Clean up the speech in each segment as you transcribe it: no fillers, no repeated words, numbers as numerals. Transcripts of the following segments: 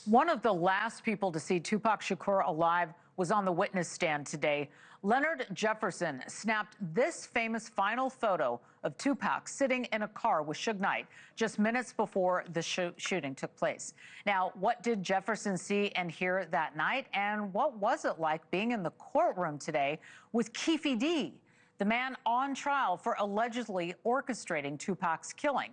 One of the last people to see Tupac Shakur alive was on the witness stand today. Leonard Jefferson snapped this famous final photo of Tupac sitting in a car with Suge Knight just minutes before the shooting took place. Now, what did Jefferson see and hear that night? And what was it like being in the courtroom today with Keffe D, the man on trial for allegedly orchestrating Tupac's killing?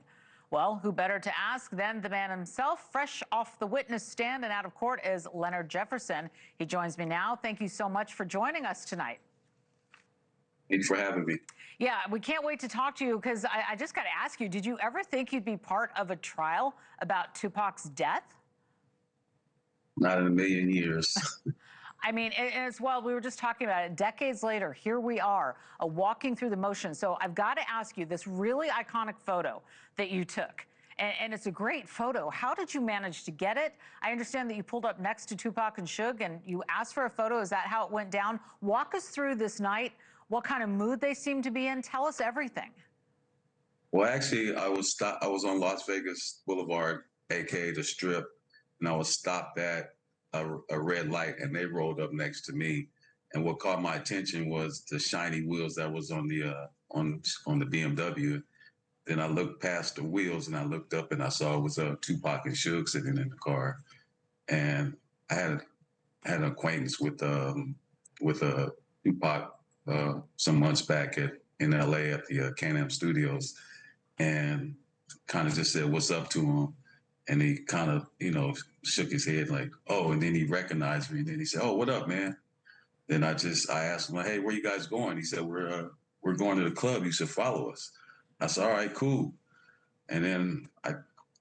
Well, who better to ask than the man himself? Fresh off the witness stand and out of court is Leonard Jefferson. He joins me now. Thank you so much for joining us tonight. Thanks for having me. Yeah, we can't wait to talk to you because I just got to ask you, did you ever think you'd be part of a trial about Tupac's death? Not in a million years. I mean, and as well, we were just talking about it. Decades later, here we are, walking through the motions. So I've got to ask you, this really iconic photo that you took, and it's a great photo. How did you manage to get it? I understand that you pulled up next to Tupac and Suge, and you asked for a photo. Is that how it went down? Walk us through this night, what kind of mood they seemed to be in. Tell us everything. Well, actually, I was on Las Vegas Boulevard, aka the Strip, and I was stopped at a red light, and they rolled up next to me. And what caught my attention was the shiny wheels that was on the BMW. Then I looked past the wheels, and I looked up, and I saw it was Tupac and Suge sitting in the car. And I had an acquaintance with Tupac some months back in LA at the Can-Am Studios, and kind of just said, "What's up?" to him. And he kind of, shook his head like, "Oh," and then he recognized me. And then he said, "Oh, what up, man?" Then I asked him, like, "Hey, where you guys going?" He said, We're going to the club. You should follow us." I said, "All right, cool." And then I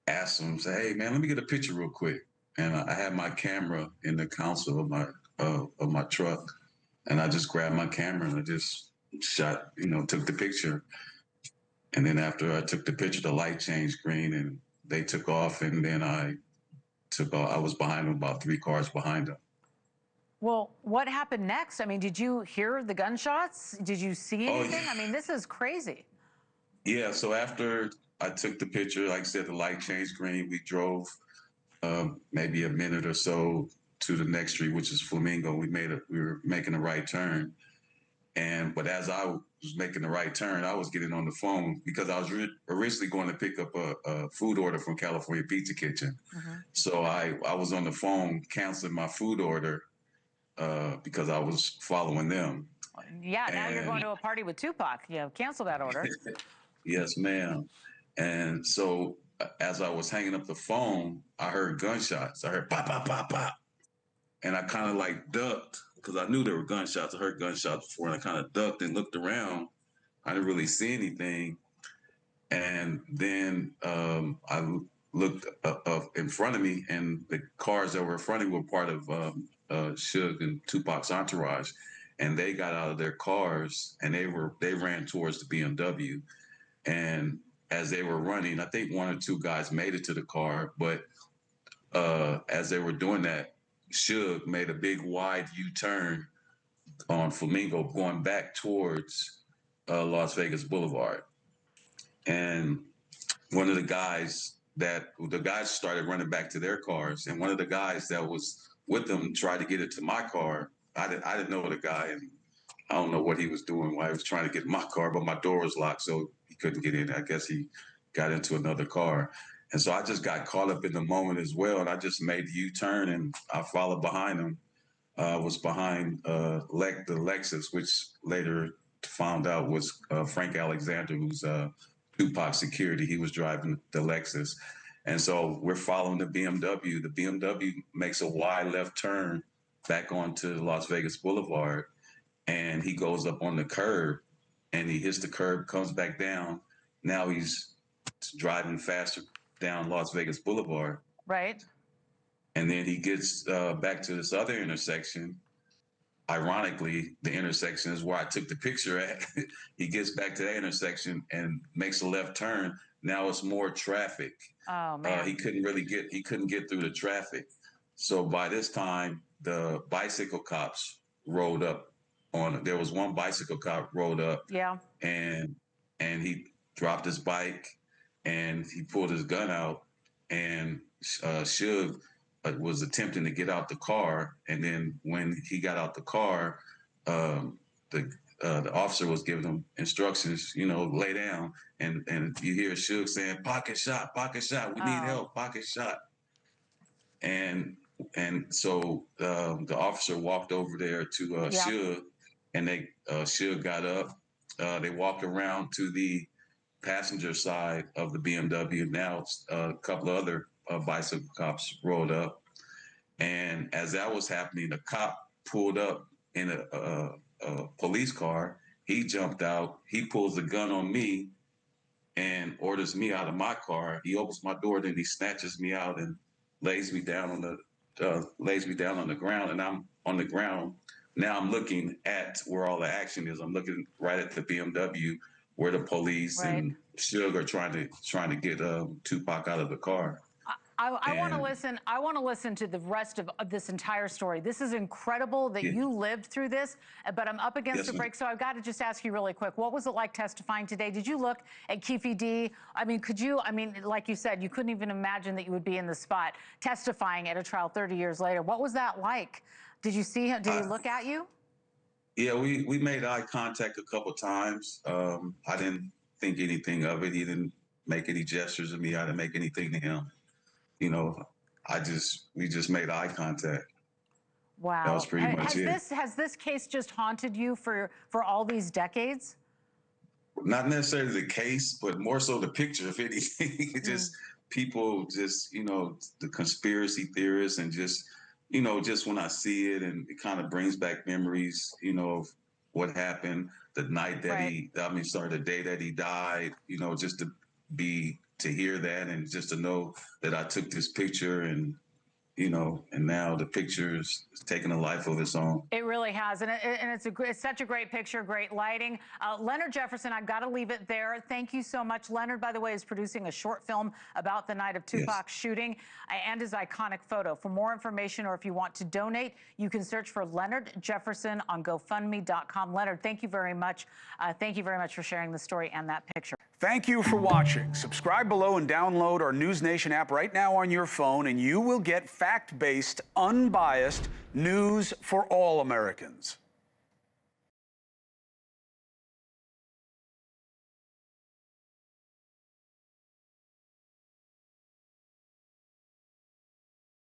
asked him, say, "Hey, man, let me get a picture real quick." And I had my camera in the console of my truck, and I just grabbed my camera and I just shot, took the picture. And then after I took the picture, the light changed green and they took off. And then I took off. I was behind them, about 3 cars behind them. Well, what happened next? I mean, did you hear the gunshots? Did you see anything? Oh, yeah. I mean, this is crazy. Yeah. So after I took the picture, like I said, the light changed green. We drove maybe a minute or so to the next street, which is Flamingo. We were making a right turn. But as I was making the right turn, I was getting on the phone because I was originally going to pick up a food order from California Pizza Kitchen. Mm-hmm. So I was on the phone canceling my food order because I was following them. Yeah, now you're going to a party with Tupac. Cancel that order. Yes, ma'am. And so as I was hanging up the phone, I heard gunshots. I heard pop, pop, pop, pop. And I kind of like ducked because I knew there were gunshots. I heard gunshots before, and I kind of ducked and looked around. I didn't really see anything. And then I looked up in front of me, and the cars that were in front of me were part of Suge and Tupac's entourage. And they got out of their cars, and they ran towards the BMW. And as they were running, I think 1 or 2 guys made it to the car. But as they were doing that, Suge made a big wide U-turn on Flamingo going back towards Las Vegas Boulevard. And one of the guys started running back to their cars, and one of the guys that was with them tried to get it to my car. I didn't know the guy, and I don't know what he was doing while he was trying to get in my car, but my door was locked, so he couldn't get in. I guess he got into another car. And so I just got caught up in the moment as well, and I just made the U-turn, and I followed behind him. I was behind the Lexus, which later found out was Frank Alexander, who's Tupac security. He was driving the Lexus. And so we're following the BMW. The BMW makes a wide left turn back onto Las Vegas Boulevard, and he goes up on the curb, and he hits the curb, comes back down. Now he's driving faster down Las Vegas Boulevard. Right. And then he gets back to this other intersection. Ironically, the intersection is where I took the picture at. He gets back to that intersection and makes a left turn. Now it's more traffic. Oh, man. He couldn't get through the traffic. So by this time, the bicycle cops rolled up there was one bicycle cop rolled up. Yeah. And he dropped his bike and he pulled his gun out, and Suge was attempting to get out the car, and then when he got out the car, the officer was giving him instructions, lay down, and you hear Suge saying, pocket shot, we need help, pocket shot. And so the officer walked over there to Suge, and Suge got up. They walked around to the passenger side of the BMW. Now a couple of other bicycle cops rolled up, and as that was happening, the cop pulled up in a police car. He jumped out. He pulls the gun on me and orders me out of my car. He opens my door, then he snatches me out and lays me down on the ground. And I'm on the ground. Now I'm looking at where all the action is. I'm looking right at the BMW where the police and Suge are trying to get Tupac out of the car. I want to listen. I want to listen to the rest of this entire story. This is incredible that you lived through this, but I'm up against the break, so I've got to just ask you really quick. What was it like testifying today? Did you look at Keffe D? I mean, like you said, you couldn't even imagine that you would be in the spot testifying at a trial 30 years later. What was that like? Did you see him? Did he look at you? Yeah, we made eye contact a couple times. I didn't think anything of it. He didn't make any gestures at me. I didn't make anything to him. We just made eye contact. Wow. That was pretty much it. Has this case just haunted you for all these decades? Not necessarily the case, but more so the picture, if anything. Just people, the conspiracy theorists, and just when I see it, and it kind of brings back memories, of what happened the night that the day that he died, just to hear that, and just to know that I took this picture, and and now the picture is taking a life of its own. It really has, and it's such a great picture, great lighting. Leonard Jefferson, I've got to leave it there. Thank you so much. Leonard, by the way, is producing a short film about the night of Tupac's shooting and his iconic photo. For more information, or if you want to donate, you can search for Leonard Jefferson on GoFundMe.com. Leonard, thank you very much. Thank you very much for sharing the story and that picture. Thank you for watching. Subscribe below and download our NewsNation app right now on your phone, and you will get fact-based, unbiased news for all Americans.